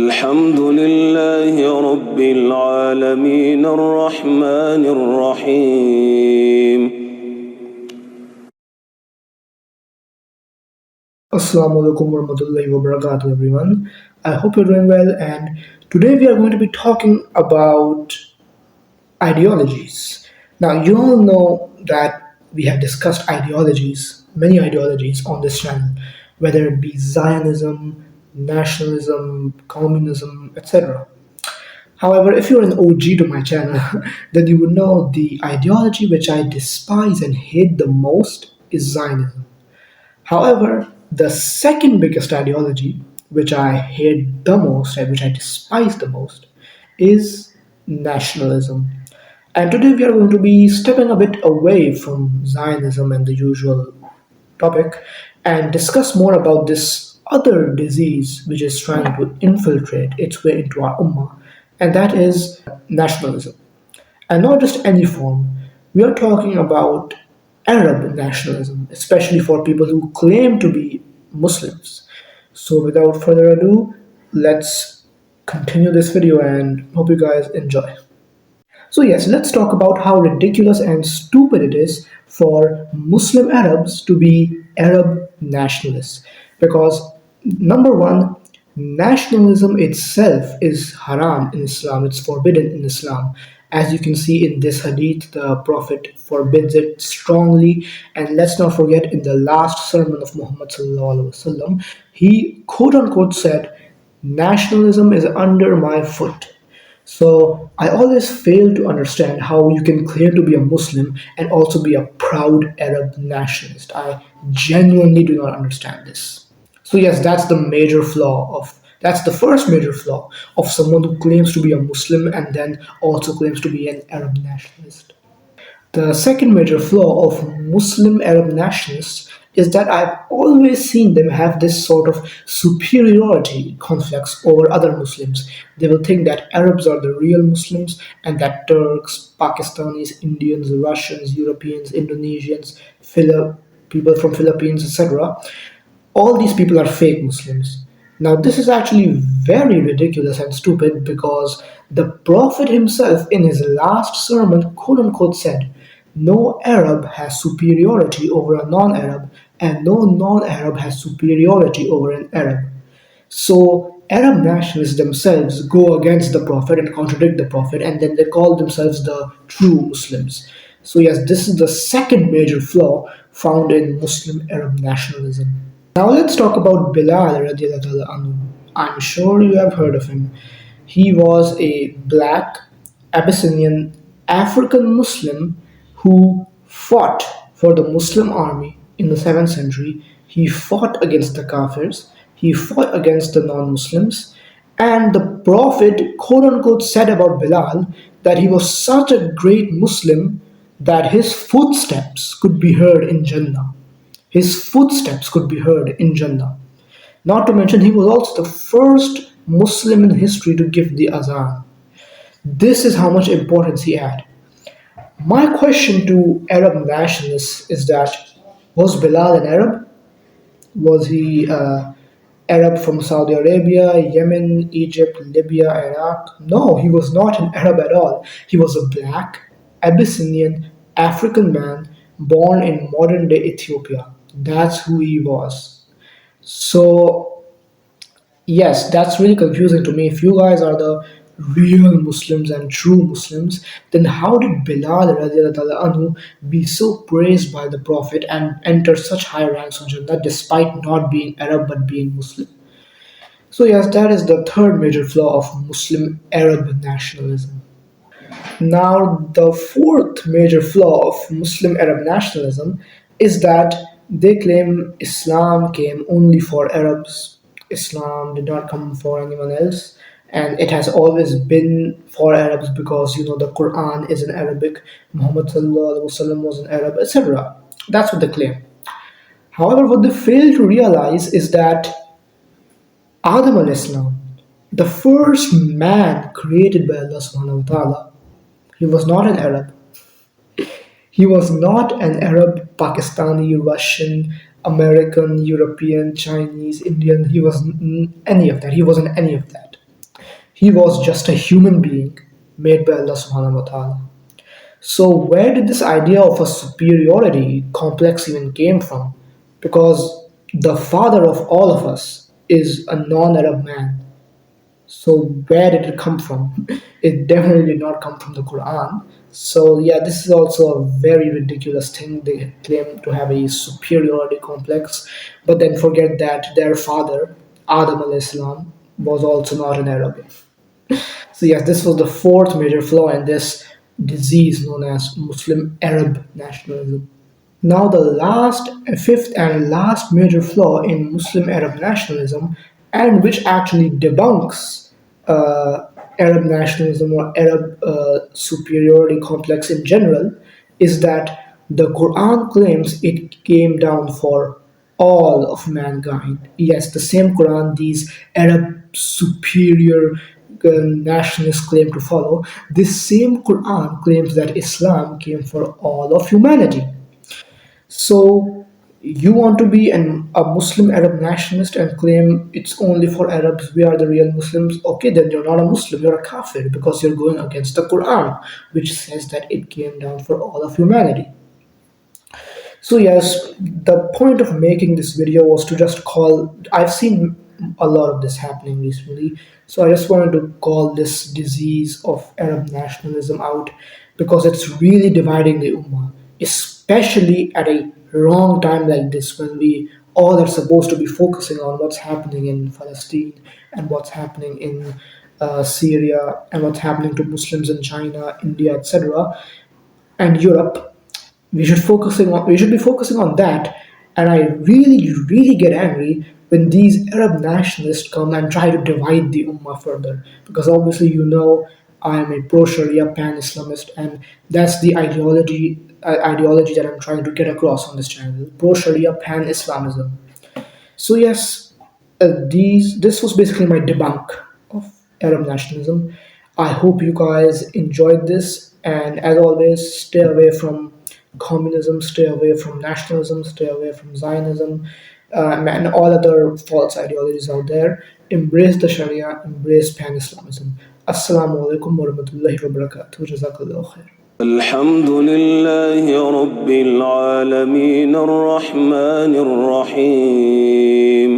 الحمد لله رب العالمين الرحمن الرحيم. Assalamu alaikum warahmatullahi wabarakatuh, everyone. I hope you're doing well, and today we are going to be talking about ideologies. Now, you all know that we have discussed ideologies, many ideologies on this channel, whether it be Zionism, nationalism, communism, etc. However, if you're an OG to my channel, then you would know the ideology which I despise and hate the most is Zionism. However, the second biggest ideology, which I hate the most and which I despise the most, is nationalism. And today we are going to be stepping a bit away from Zionism and the usual topic and discuss more about this other disease which is trying to infiltrate its way into our ummah, and that is nationalism. And not just any form. We are talking about Arab nationalism, especially for people who claim to be Muslims. So, without further ado, let's continue this video and hope you guys enjoy. So, yes, let's talk about how ridiculous and stupid it is for Muslim Arabs to be Arab nationalists. Because, number one, nationalism itself is haram in Islam, it's forbidden in Islam. As you can see in this hadith, the Prophet forbids it strongly. And let's not forget, in the last sermon of Muhammad, he quote unquote said, nationalism is under my foot. So I always fail to understand how you can claim to be a Muslim and also be a proud Arab nationalist. I genuinely do not understand this. So yes, that's the first major flaw of someone who claims to be a Muslim and then also claims to be an Arab nationalist. The second major flaw of Muslim Arab nationalists is that I've always seen them have this sort of superiority complex over other Muslims. They will think that Arabs are the real Muslims and that Turks, Pakistanis, Indians, Russians, Europeans, Indonesians, people from Philippines, etc., all these people are fake Muslims. Now, this is actually very ridiculous and stupid because the Prophet himself, in his last sermon, quote unquote, said, no Arab has superiority over a non Arab, and no non Arab has superiority over an Arab. So, Arab nationalists themselves go against the Prophet and contradict the Prophet, and then they call themselves the true Muslims. So, yes, this is the second major flaw found in Muslim Arab nationalism. Now let's talk about Bilal radiallahu anhu. I'm sure you have heard of him. He was a black Abyssinian African Muslim who fought for the Muslim army in the 7th century. He fought against the Kafirs, he fought against the non Muslims, and the Prophet quote unquote said about Bilal that he was such a great Muslim that his footsteps could be heard in Jannah. His footsteps could be heard in Jannah. Not to mention, he was also the first Muslim in history to give the azan. This is how much importance he had. My question to Arab nationalists is that was Bilal an Arab? Was he Arab from Saudi Arabia, Yemen, Egypt, Libya, Iraq? No, he was not an Arab at all. He was a black, Abyssinian, African man born in modern day Ethiopia. That's who he was. So, yes, that's really confusing to me. If you guys are the real Muslims and true Muslims, then how did Bilal radiallahu anhu be so praised by the Prophet and enter such high ranks of Jannah despite not being Arab but being Muslim? So, yes, that is the third major flaw of Muslim Arab nationalism. Now, the fourth major flaw of Muslim Arab nationalism is that they claim Islam came only for Arabs. Islam did not come for anyone else, and it has always been for Arabs because the Quran is in Arabic, Muhammad Sallallahu Alaihi Wasallam was an Arab, etc. That's what they claim. However, what they fail to realize is that Adam al Islam, the first man created by Allah subhanahu wa ta'ala, he was not an Arab. He was not an Arab, Pakistani, Russian, American, European, Chinese, Indian. He was any of that. He wasn't any of that. He was just a human being made by Allah subhanahu wa ta'ala. So where did this idea of a superiority complex even came from? Because the father of all of us is a non-Arab man. So where did it come from? It definitely did not come from the Quran. So yeah, this is also a very ridiculous thing. They claim to have a superiority complex, but then forget that their father, Adam alayhi salam, was also not an Arab. So yes, this was the fourth major flaw in this disease known as Muslim Arab nationalism. Now, fifth and last major flaw in Muslim Arab nationalism, and which actually debunks uh, Arab nationalism or Arab superiority complex in general, is that the Quran claims it came down for all of mankind. Yes, the same Quran these Arab superior nationalists claim to follow, this same Quran claims that Islam came for all of humanity. So you want to be a Muslim Arab nationalist and claim it's only for Arabs, we are the real Muslims. Okay, then you're not a Muslim, you're a kafir because you're going against the Quran, which says that it came down for all of humanity. So yes, the point of making this video was to just call. I've seen a lot of this happening recently, so I just wanted to call this disease of Arab nationalism out because it's really dividing the ummah, especially at a wrong time like this when we all are supposed to be focusing on what's happening in Palestine and what's happening in Syria and what's happening to Muslims in China, India, etc., and Europe. We should be focusing on that. And I really get angry when these Arab nationalists come and try to divide the ummah further, because obviously I am a pro-Sharia pan-Islamist, and that's the ideology that I'm trying to get across on this channel: pro-Sharia pan-Islamism. So yes, these this was basically my debunk of Arab nationalism. I hope you guys enjoyed this, and as always, stay away from communism, stay away from nationalism, stay away from Zionism, and all other false ideologies out there. Embrace the Sharia, embrace pan-Islamism. Assalamu alaikum warahmatullahi wabarakatuh. Jazakallah khair. الحمد لله رب العالمين الرحمن الرحيم